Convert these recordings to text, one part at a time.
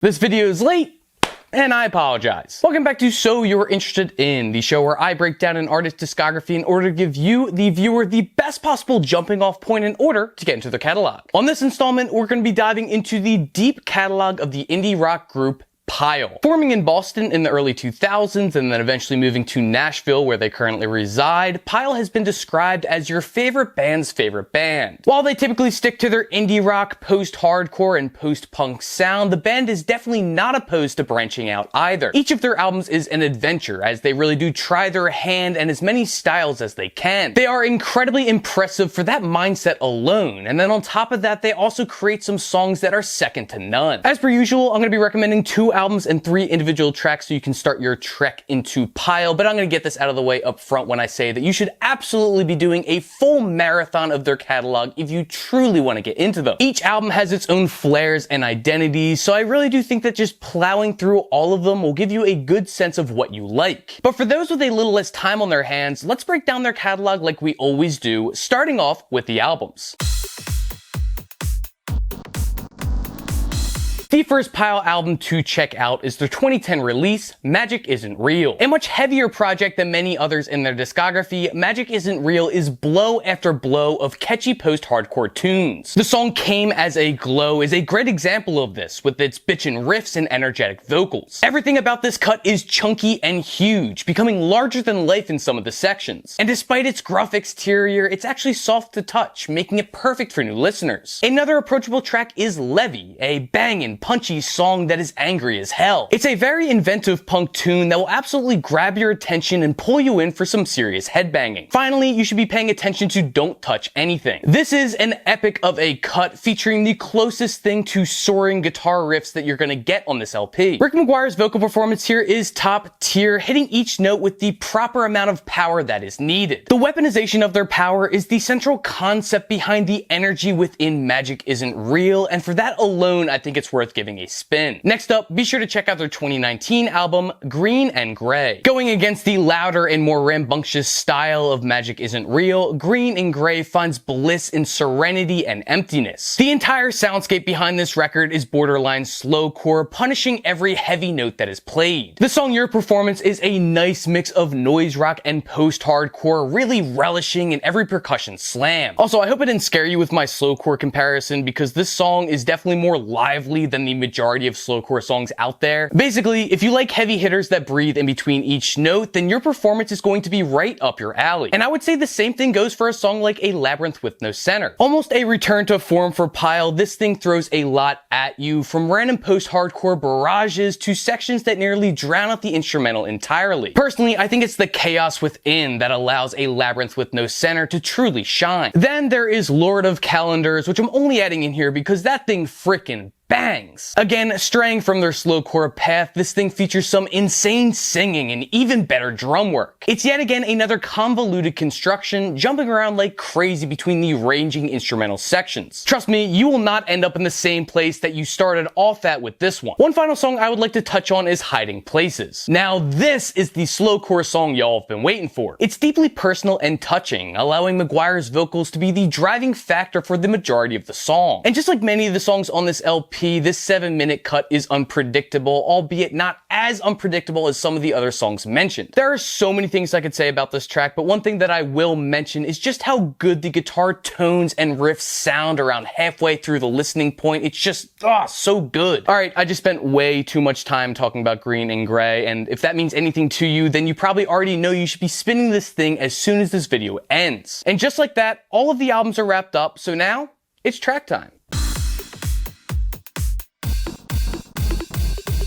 This video is late, and I apologize. Welcome back to So You're Interested In, the show where I break down an artist's discography in order to give you, the viewer, the best possible jumping off point in order to get into their catalog. On this installment, we're going to be diving into the deep catalog of the indie rock group Pile. Forming in Boston in the early 2000s and then eventually moving to Nashville where they currently reside, Pile has been described as your favorite band's favorite band. While they typically stick to their indie rock, post-hardcore, and post-punk sound, the band is definitely not opposed to branching out either. Each of their albums is an adventure, as they really do try their hand in as many styles as they can. They are incredibly impressive for that mindset alone, and then on top of that, they also create some songs that are second to none. As per usual, I'm going to be recommending 2 albums and 3 individual tracks so you can start your trek into Pile, but I'm going to get this out of the way up front when I say that you should absolutely be doing a full marathon of their catalog if you truly want to get into them. Each album has its own flares and identities, so I really do think that just plowing through all of them will give you a good sense of what you like. But for those with a little less time on their hands, let's break down their catalog like we always do, starting off with the albums. The first Pile album to check out is their 2010 release, Magic Isn't Real. A much heavier project than many others in their discography, Magic Isn't Real is blow after blow of catchy post-hardcore tunes. The song Came As a Glow is a great example of this, with its bitchin' riffs and energetic vocals. Everything about this cut is chunky and huge, becoming larger than life in some of the sections. And despite its gruff exterior, it's actually soft to touch, making it perfect for new listeners. Another approachable track is Levy, a bangin', punchy song that is angry as hell. It's a very inventive punk tune that will absolutely grab your attention and pull you in for some serious headbanging. Finally, you should be paying attention to Don't Touch Anything. This is an epic of a cut featuring the closest thing to soaring guitar riffs that you're gonna get on this LP. Rick McGuire's vocal performance here is top tier, hitting each note with the proper amount of power that is needed. The weaponization of their power is the central concept behind the energy within Magic Isn't Real, and for that alone, I think it's worth giving a spin. Next up, be sure to check out their 2019 album, Green and Gray. Going against the louder and more rambunctious style of Magic Isn't Real, Green and Gray finds bliss in serenity and emptiness. The entire soundscape behind this record is borderline slowcore, punishing every heavy note that is played. The song Your Performance is a nice mix of noise rock and post-hardcore, really relishing in every percussion slam. Also, I hope I didn't scare you with my slowcore comparison, because this song is definitely more lively than the majority of slowcore songs out there. Basically, if you like heavy hitters that breathe in between each note, then Your Performance is going to be right up your alley. And I would say the same thing goes for a song like A Labyrinth with No Center. Almost a return to form for Pile, this thing throws a lot at you, from random post-hardcore barrages to sections that nearly drown out the instrumental entirely. Personally, I think it's the chaos within that allows A Labyrinth with No Center to truly shine. Then there is Lord of Calendars, which I'm only adding in here because that thing frickin' bangs. Again, straying from their slowcore path, this thing features some insane singing and even better drum work. It's yet again another convoluted construction, jumping around like crazy between the ranging instrumental sections. Trust me, you will not end up in the same place that you started off at with this one. One final song I would like to touch on is Hiding Places. Now, this is the slowcore song y'all have been waiting for. It's deeply personal and touching, allowing McGuire's vocals to be the driving factor for the majority of the song. And just like many of the songs on this LP, this 7-minute cut is unpredictable, albeit not as unpredictable as some of the other songs mentioned. There are so many things I could say about this track, but one thing that I will mention is just how good the guitar tones and riffs sound around halfway through the listening point. It's just, so good. Alright, I just spent way too much time talking about Green and Gray, and if that means anything to you, then you probably already know you should be spinning this thing as soon as this video ends. And just like that, all of the albums are wrapped up, so now, it's track time.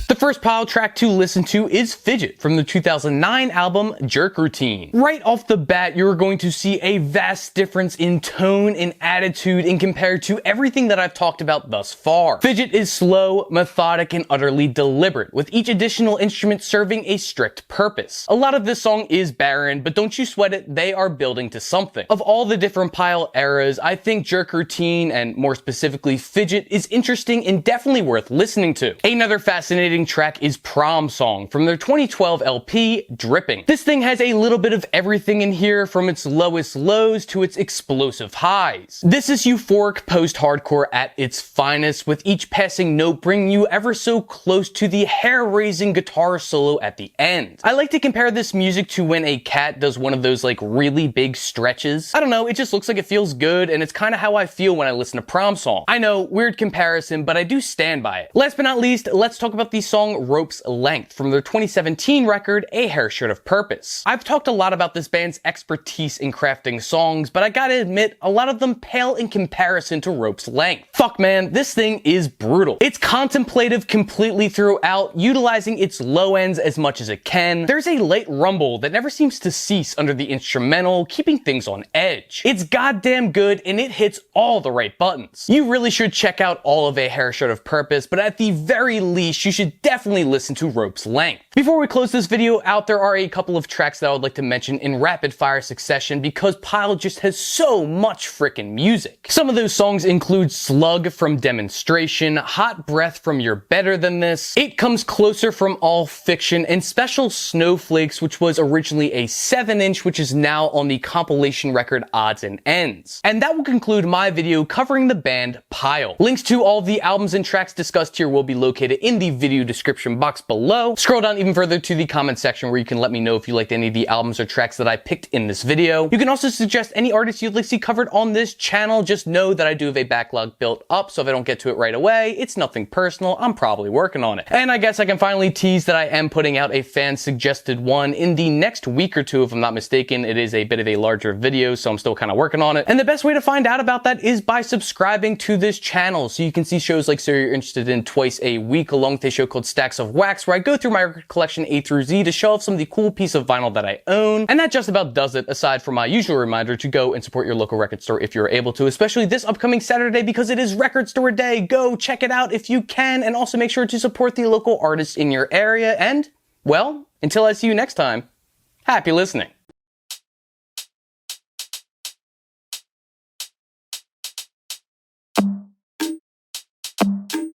The first Pile track to listen to is Fidget from the 2009 album Jerk Routine. Right off the bat, you're going to see a vast difference in tone and attitude in compared to everything that I've talked about thus far. Fidget is slow, methodic, and utterly deliberate, with each additional instrument serving a strict purpose. A lot of this song is barren, but don't you sweat it, they are building to something. Of all the different Pile eras, I think Jerk Routine, and more specifically Fidget, is interesting and definitely worth listening to. Another fascinating track is Prom Song from their 2012 LP, Dripping. This thing has a little bit of everything in here, from its lowest lows to its explosive highs. This is euphoric post-hardcore at its finest, with each passing note bringing you ever so close to the hair-raising guitar solo at the end. I like to compare this music to when a cat does one of those like really big stretches. I don't know, it just looks like it feels good, and it's kind of how I feel when I listen to Prom Song. I know, weird comparison, but I do stand by it. Last but not least, let's talk about the song Rope's Length from their 2017 record, A Hair Short of Purpose. I've talked a lot about this band's expertise in crafting songs, but I gotta admit, a lot of them pale in comparison to Rope's Length. Fuck man, this thing is brutal. It's contemplative completely throughout, utilizing its low ends as much as it can. There's a late rumble that never seems to cease under the instrumental, keeping things on edge. It's goddamn good, and it hits all the right buttons. You really should check out all of A Hair Short of Purpose, but at the very least, you should definitely listen to Rope's Length. Before we close this video out, there are a couple of tracks that I would like to mention in rapid fire succession because Pile just has so much frickin' music. Some of those songs include Slug from Demonstration, Hot Breath from You're Better Than This, It Comes Closer from All Fiction, and Special Snowflakes, which was originally a 7-inch, which is now on the compilation record Odds and Ends. And that will conclude my video covering the band Pile. Links to all of the albums and tracks discussed here will be located in the video description box below. Scroll down even further to the comment section where you can let me know if you liked any of the albums or tracks that I picked in this video. You can also suggest any artists you'd like to see covered on this channel. Just know that I do have a backlog built up, so if I don't get to it right away, it's nothing personal. I'm probably working on it. And I guess I can finally tease that I am putting out a fan suggested one in the next week or two, if I'm not mistaken. It is a bit of a larger video, so I'm still kind of working on it. And the best way to find out about that is by subscribing to this channel, so you can see shows like So You're Interested In twice a week, along with a show called Stacks of Wax, where I go through my record collection A through Z to show off some of the cool piece of vinyl that I own. And that just about does it, aside from my usual reminder to go and support your local record store if you're able to, especially this upcoming Saturday because it is Record Store Day. Go check it out if you can, and also make sure to support the local artists in your area. And, well, until I see you next time, happy listening.